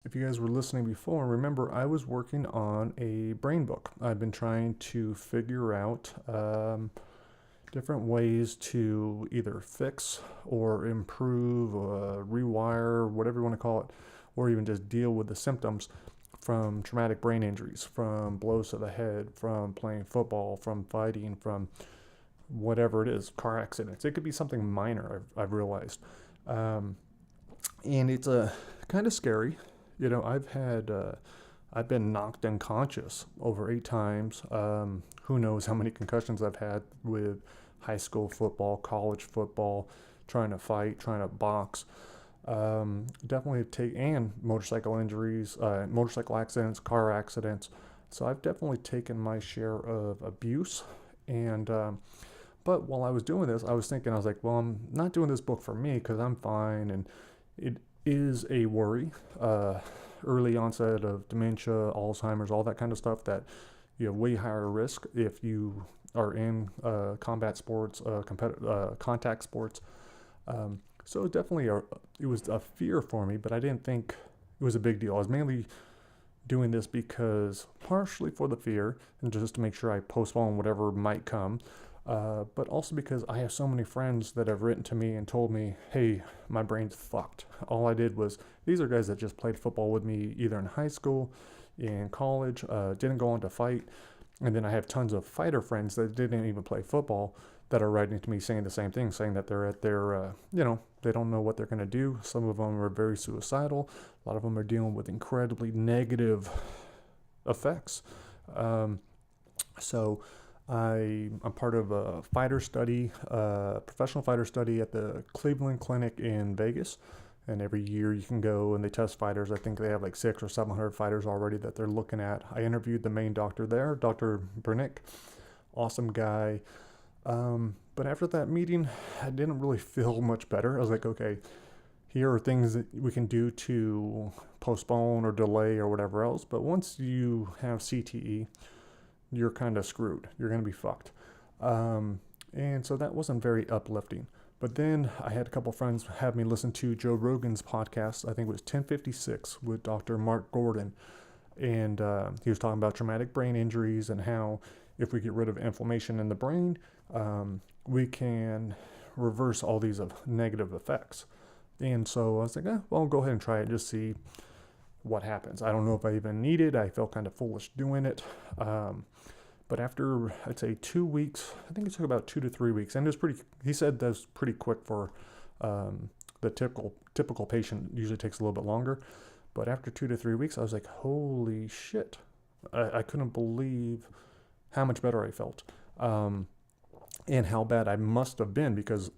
If you guys were listening before, remember I was working on a brain book. I've been trying to figure out different ways to either fix or improve, rewire, whatever you want to call it, or even just deal with the symptoms from traumatic brain injuries, from blows to the head, from playing football, from fighting, from whatever it is, car accidents. It could be something minor, I've realized. Um, and it's kind of scary. I've been knocked unconscious over 8 times. Who knows how many concussions I've had with high school football, college football, trying to fight, trying to box. Definitely and motorcycle injuries, motorcycle accidents, car accidents. So I've definitely taken my share of abuse. And but while I was doing this, I was thinking, I was like, well, I'm not doing this book for me because I'm fine, and it is a worry. Early onset of dementia, Alzheimer's, all that kind of stuff that you have way higher risk if you are in combat sports, contact sports. So it was a fear for me, but I didn't think it was a big deal. I was mainly doing this because partially for the fear and just to make sure I postpone whatever might come, but also because I have so many friends that have written to me and told me, hey, my brain's fucked. All I did was, these are guys that just played football with me either in high school, in college, didn't go on to fight. And then I have tons of fighter friends that didn't even play football that are writing to me saying the same thing, saying that they're at their, they don't know what they're going to do. Some of them are very suicidal. A lot of them are dealing with incredibly negative effects. Um, so I'm part of a fighter study, professional fighter study at the Cleveland Clinic in Vegas. And every year you can go and they test fighters. I think they have like 600 or 700 fighters already that they're looking at. I interviewed the main doctor there, Dr. Bernick. Awesome guy. But after that meeting, I didn't really feel much better. I was like, okay, here are things that we can do to postpone or delay or whatever else. But once you have CTE, you're kind of screwed. You're going to be fucked. And so that wasn't very uplifting. But then I had a couple friends have me listen to Joe Rogan's podcast. I think it was 1056 with Dr. Mark Gordon. And he was talking about traumatic brain injuries and how if we get rid of inflammation in the brain, we can reverse all these negative effects. And so I was like, well, I'll go ahead and try it and just see what happens. I don't know if I even need it. I felt kind of foolish doing it. But after, I'd say 2 weeks, I think it took about 2 to 3 weeks, and it was he said that's pretty quick for the typical patient. Usually takes a little bit longer. But after 2 to 3 weeks, I was like, holy shit. I couldn't believe how much better I felt. And how bad I must have been, because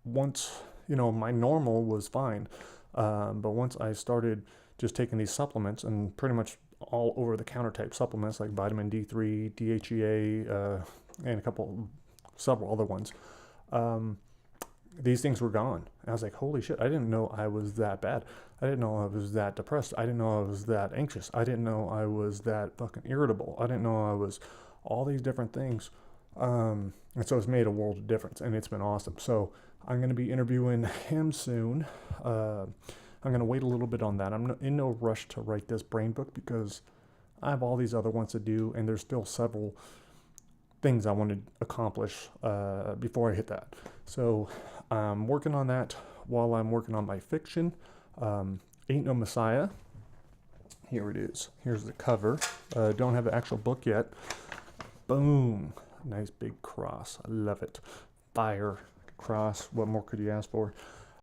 once, my normal was fine. But once I started just taking these supplements, and pretty much all over the counter type supplements like vitamin D3, DHEA, and several other ones, these things were gone. And I was like, holy shit, I didn't know I was that bad. I didn't know I was that depressed. I didn't know I was that anxious. I didn't know I was that fucking irritable. I didn't know I was all these different things. And so it's made a world of difference, and it's been awesome. So I'm going to be interviewing him soon. I'm going to wait a little bit on that. I'm in no rush to write this brain book because I have all these other ones to do, and there's still several things I want to accomplish before I hit that. So I'm working on that while I'm working on my fiction. Ain't No Messiah. Here it is. Here's the cover. Don't have the actual book yet. Boom. Nice big cross. I love it. Fire cross. What more could you ask for?